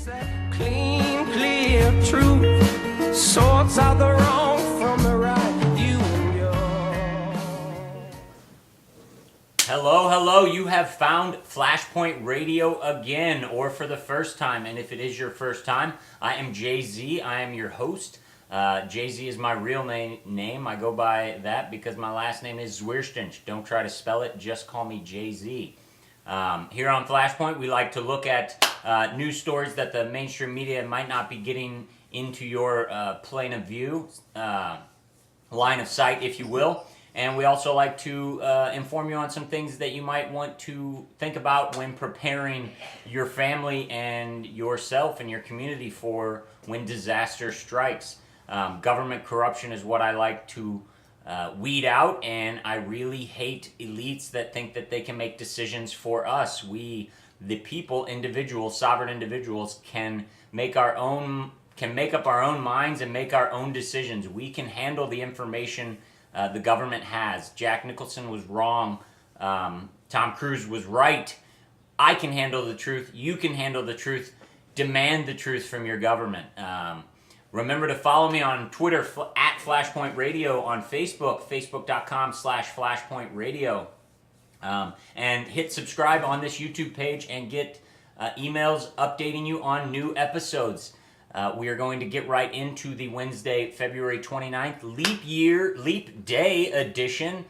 Clean, clear truth sorts out the wrong from the right. You and your... Hello, you have found Flashpoint Radio again, or for the first time, and if it is your first time, I am Jay-Z, I am your host. Jay-Z is my real name. I go by that because my last name is Zwierstens. Don't try to spell it, just call me Jay-Z. Here on Flashpoint, we like to look at news stories that the mainstream media might not be getting into your plane of view, line of sight, if you will. And we also like to inform you on some things that you might want to think about when preparing your family and yourself and your community for when disaster strikes. Government corruption is what I like to weed out, and I really hate elites that think that they can make decisions for us. We, the people, individuals, sovereign individuals, can make up our own minds and make our own decisions. We can handle the information the government has. Jack Nicholson was wrong. Tom Cruise was right. I can handle the truth. You can handle the truth. Demand the truth from your government. Remember to follow me on Twitter at Flashpoint Radio, on Facebook, facebook.com/FlashpointRadio. And hit subscribe on this YouTube page and get emails updating you on new episodes. We are going to get right into the Wednesday, February 29th, Leap Day edition.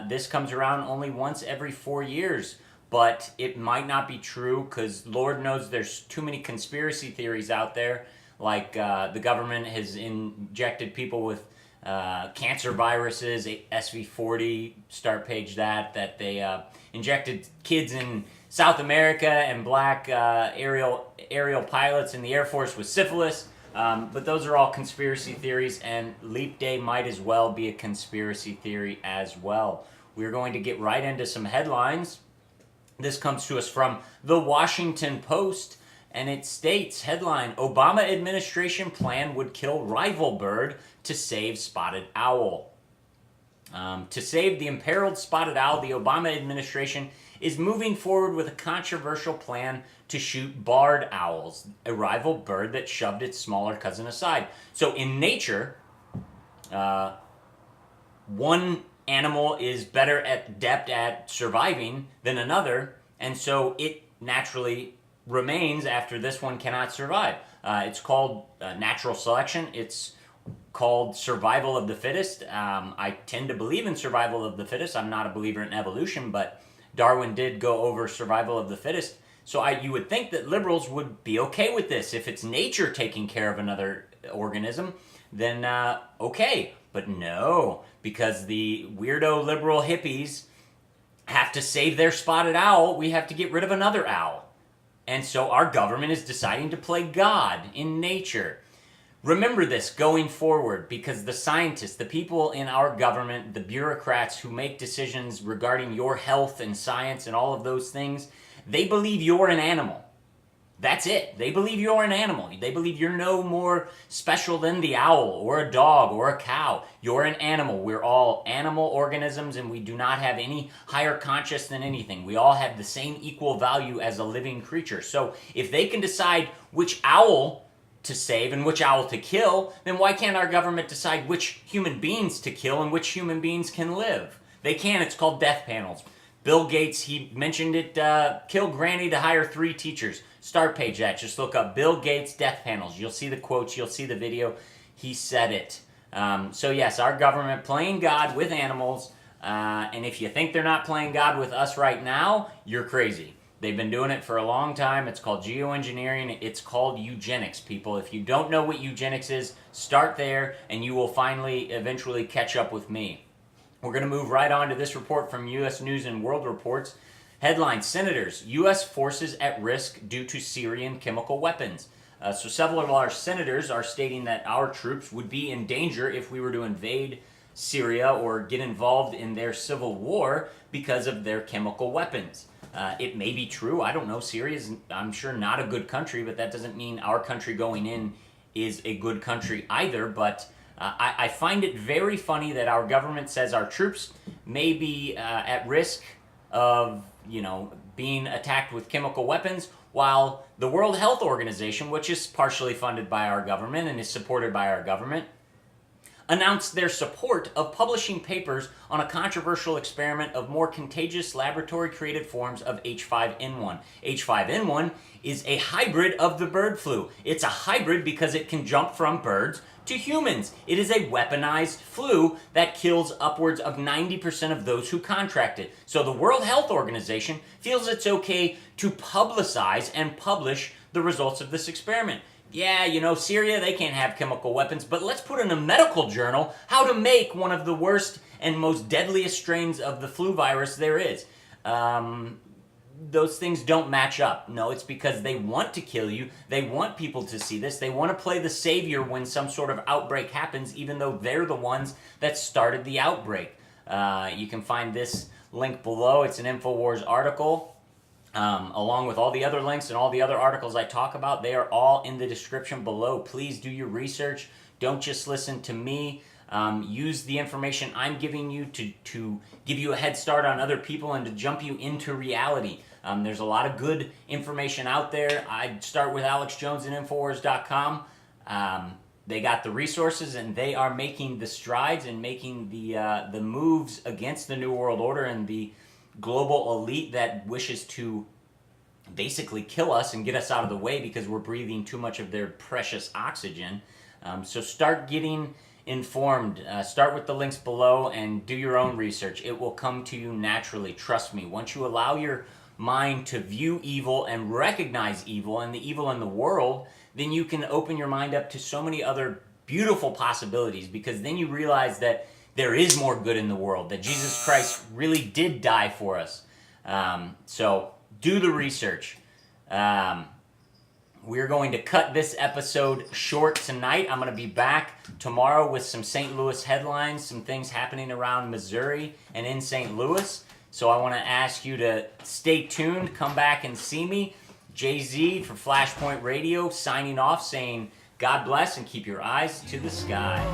This comes around only once every 4 years, but it might not be true because Lord knows there's too many conspiracy theories out there. Like the government has injected people with cancer viruses, SV40, start page that they injected kids in South America and black aerial pilots in the Air Force with syphilis. But those are all conspiracy theories, and Leap Day might as well be a conspiracy theory as well. We're going to get right into some headlines. This comes to us from the Washington Post. And it states, headline, Obama administration plan would kill rival bird to save spotted owl. To save the imperiled spotted owl, the Obama administration is moving forward with a controversial plan to shoot barred owls, a rival bird that shoved its smaller cousin aside. So in nature, one animal is better adept at surviving than another, and so it naturally remains after this one cannot survive. It's called natural selection. It's called survival of the fittest. I tend to believe in survival of the fittest. I'm not a believer in evolution, but Darwin did go over survival of the fittest. So you would think that liberals would be okay with this. If it's nature taking care of another organism, then okay. But no, because the weirdo liberal hippies have to save their spotted owl, we have to get rid of another owl. And so our government is deciding to play God in nature. Remember this going forward, because the scientists, the people in our government, the bureaucrats who make decisions regarding your health and science and all of those things, they believe you're an animal. That's it. They believe you're an animal. They believe you're no more special than the owl or a dog or a cow. You're an animal. We're all animal organisms, and we do not have any higher conscious than anything. We all have the same equal value as a living creature. So if they can decide which owl to save and which owl to kill, then why can't our government decide which human beings to kill and which human beings can live? They can. It's called death panels. Bill Gates, he mentioned it, kill Granny to hire 3 teachers. Start page that. Just look up Bill Gates death panels. You'll see the quotes. You'll see the video. He said it. So yes, our government playing God with animals. And if you think they're not playing God with us right now, you're crazy. They've been doing it for a long time. It's called geoengineering. It's called eugenics, people. If you don't know what eugenics is, start there, and you will eventually catch up with me. We're going to move right on to this report from U.S. News and World Reports. Headline, Senators, U.S. forces at risk due to Syrian chemical weapons. So several of our senators are stating that our troops would be in danger if we were to invade Syria or get involved in their civil war because of their chemical weapons. It may be true. I don't know. Syria is, I'm sure, not a good country, but that doesn't mean our country going in is a good country either. But I find it very funny that our government says our troops may be at risk of, being attacked with chemical weapons, while the World Health Organization, which is partially funded by our government and is supported by our government, announced their support of publishing papers on a controversial experiment of more contagious laboratory-created forms of H5N1. H5N1 is a hybrid of the bird flu. It's a hybrid because it can jump from birds to humans. It is a weaponized flu that kills upwards of 90% of those who contract it. So the World Health Organization feels it's okay to publicize and publish the results of this experiment. Yeah, you know, Syria, they can't have chemical weapons, but let's put in a medical journal how to make one of the worst and most deadliest strains of the flu virus there is. Those things don't match up. No, it's because they want to kill you. They want people to see this. They want to play the savior when some sort of outbreak happens, even though they're the ones that started the outbreak. You can find this link below. It's an InfoWars article. Along with all the other links and all the other articles I talk about, they are all in the description below. Please do your research. Don't just listen to me. Use the information I'm giving you to give you a head start on other people and to jump you into reality. There's a lot of good information out there. I'd start with Alex Jones and Infowars.com. They got the resources and they are making the strides and making the moves against the New World Order and the global elite that wishes to basically kill us and get us out of the way because we're breathing too much of their precious oxygen. So start getting informed. Start with the links below and do your own research. It will come to you naturally. Trust me. Once you allow your mind to view evil and recognize evil and the evil in the world, then you can open your mind up to so many other beautiful possibilities, because then you realize that there is more good in the world, that Jesus Christ really did die for us. So do the research. We're going to cut this episode short tonight. I'm going to be back tomorrow with some St. Louis headlines, some things happening around Missouri and in St. Louis. So I want to ask you to stay tuned, come back and see me. Jay-Z for Flashpoint Radio signing off, saying God bless and keep your eyes to the sky.